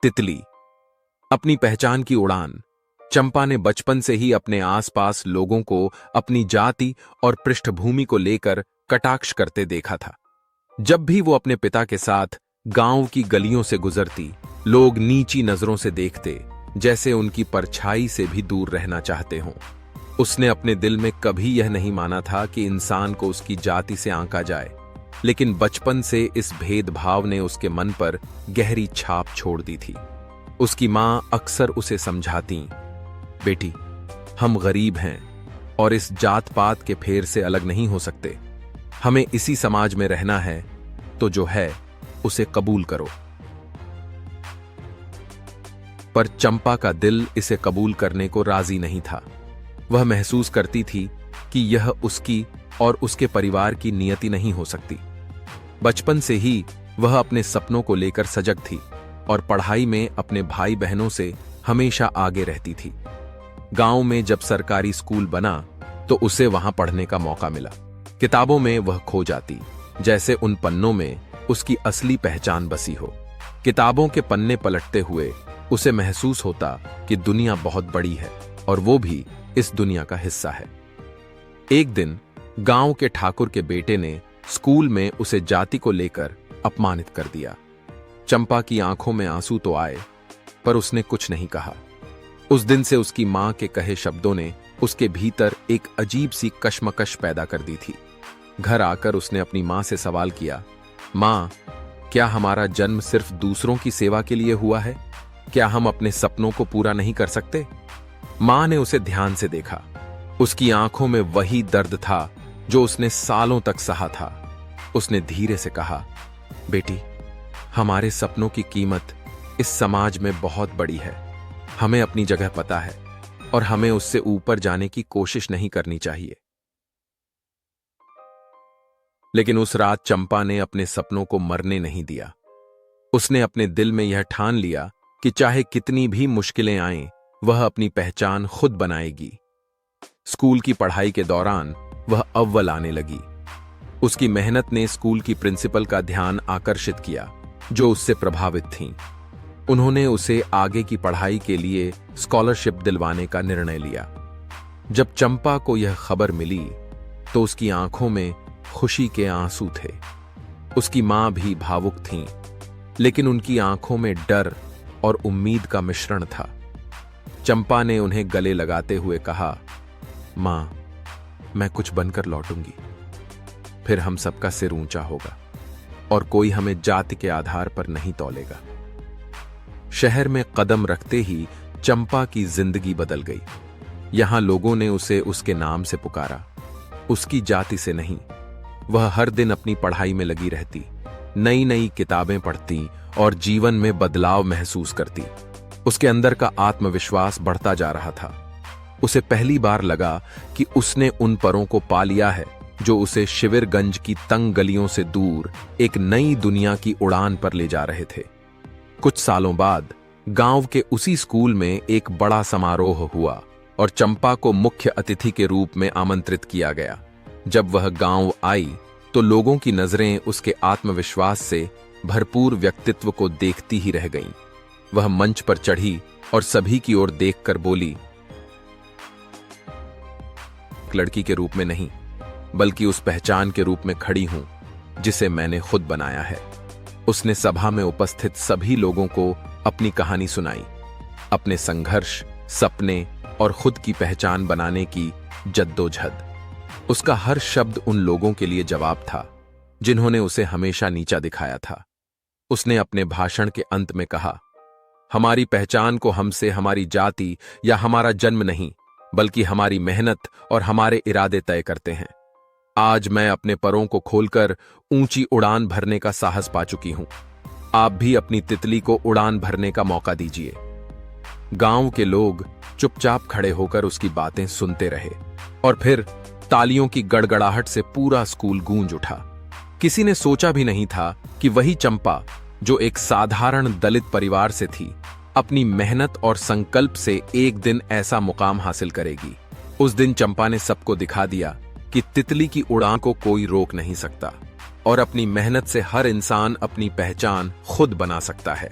तितली। अपनी पहचान की उड़ान। चंपा ने बचपन से ही अपने आसपास लोगों को अपनी जाति और पृष्ठभूमि को लेकर कटाक्ष करते देखा था। जब भी वो अपने पिता के साथ गांव की गलियों से गुजरती, लोग नीची नजरों से देखते, जैसे उनकी परछाई से भी दूर रहना चाहते हों। उसने अपने दिल में कभी यह नहीं माना था कि इंसान को उसकी जाति से आंका जाए, लेकिन बचपन से इस भेदभाव ने उसके मन पर गहरी छाप छोड़ दी थी। उसकी मां अक्सर उसे समझाती, बेटी, हम गरीब हैं और इस जात पात के फेर से अलग नहीं हो सकते। हमें इसी समाज में रहना है, तो जो है उसे कबूल करो। पर चंपा का दिल इसे कबूल करने को राजी नहीं था। वह महसूस करती थी कि यह उसकी और उसके परिवार की नियति नहीं हो सकती। बचपन से ही वह अपने सपनों को लेकर सजग थी और पढ़ाई में अपने भाई बहनों से हमेशा आगे रहती थी। गांव में जब सरकारी स्कूल बना तो उसे वहां पढ़ने का मौका मिला। किताबों में वह खो जाती, जैसे उन पन्नों में उसकी असली पहचान बसी हो। किताबों के पन्ने पलटते हुए उसे महसूस होता कि दुनिया बहुत बड़ी है और वो भी इस दुनिया का हिस्सा है। एक दिन गांव के ठाकुर के बेटे ने स्कूल में उसे जाति को लेकर अपमानित कर दिया। चंपा की आंखों में आंसू तो आए, पर उसने कुछ नहीं कहा। उस दिन से उसकी मां के कहे शब्दों ने उसके भीतर एक अजीब सी कश्मकश पैदा कर दी थी। घर आकर उसने अपनी मां से सवाल किया, मां, क्या हमारा जन्म सिर्फ दूसरों की सेवा के लिए हुआ है? क्या हम अपने सपनों को पूरा नहीं कर सकते? मां ने उसे ध्यान से देखा। उसकी आंखों में वही दर्द था जो उसने सालों तक सहा था। उसने धीरे से कहा, बेटी, हमारे सपनों की कीमत इस समाज में बहुत बड़ी है। हमें अपनी जगह पता है और हमें उससे ऊपर जाने की कोशिश नहीं करनी चाहिए। लेकिन उस रात चंपा ने अपने सपनों को मरने नहीं दिया। उसने अपने दिल में यह ठान लिया कि चाहे कितनी भी मुश्किलें आएं, वह अपनी पहचान खुद बनाएगी। स्कूल की पढ़ाई के दौरान वह अव्वल आने लगी। उसकी मेहनत ने स्कूल की प्रिंसिपल का ध्यान आकर्षित किया, जो उससे प्रभावित थीं। उन्होंने उसे आगे की पढ़ाई के लिए स्कॉलरशिप दिलवाने का निर्णय लिया। जब चंपा को यह खबर मिली तो उसकी आंखों में खुशी के आंसू थे। उसकी मां भी भावुक थीं, लेकिन उनकी आंखों में डर और उम्मीद का मिश्रण था। चंपा ने उन्हें गले लगाते हुए कहा, मां, मैं कुछ बनकर लौटूंगी। फिर हम सबका सिर ऊंचा होगा और कोई हमें जाति के आधार पर नहीं तौलेगा। शहर में कदम रखते ही चंपा की जिंदगी बदल गई। यहां लोगों ने उसे उसके नाम से पुकारा, उसकी जाति से नहीं। वह हर दिन अपनी पढ़ाई में लगी रहती, नई नई किताबें पढ़ती और जीवन में बदलाव महसूस करती। उसके अंदर का आत्मविश्वास बढ़ता जा रहा था। उसे पहली बार लगा कि उसने उन परों को पा लिया है जो उसे शिविरगंज की तंग गलियों से दूर एक नई दुनिया की उड़ान पर ले जा रहे थे। कुछ सालों बाद गांव के उसी स्कूल में एक बड़ा समारोह हुआ और चंपा को मुख्य अतिथि के रूप में आमंत्रित किया गया। जब वह गांव आई तो लोगों की नजरें उसके आत्मविश्वास से भरपूर व्यक्तित्व को देखती ही रह गईं। वह मंच पर चढ़ी और सभी की ओर देखकर बोली, एक लड़की के रूप में नहीं, बल्कि उस पहचान के रूप में खड़ी हूं जिसे मैंने खुद बनाया है। उसने सभा में उपस्थित सभी लोगों को अपनी कहानी सुनाई, अपने संघर्ष, सपने और खुद की पहचान बनाने की जद्दोजहद। उसका हर शब्द उन लोगों के लिए जवाब था जिन्होंने उसे हमेशा नीचा दिखाया था। उसने अपने भाषण के अंत में कहा, हमारी पहचान को हमसे हमारी जाति या हमारा जन्म नहीं, बल्कि हमारी मेहनत और हमारे इरादे तय करते हैं। आज मैं अपने परों को खोलकर ऊंची उड़ान भरने का साहस पा चुकी हूं। आप भी अपनी तितली को उड़ान भरने का मौका दीजिए। गांव के लोग चुपचाप खड़े होकर उसकी बातें सुनते रहे और फिर तालियों की गड़गड़ाहट से पूरा स्कूल गूंज उठा। किसी ने सोचा भी नहीं था कि वही चंपा, जो एक साधारण दलित परिवार से थी, अपनी मेहनत और संकल्प से एक दिन ऐसा मुकाम हासिल करेगी। उस दिन चंपा ने सबको दिखा दिया कि तितली की उड़ान को कोई रोक नहीं सकता और अपनी मेहनत से हर इंसान अपनी पहचान खुद बना सकता है।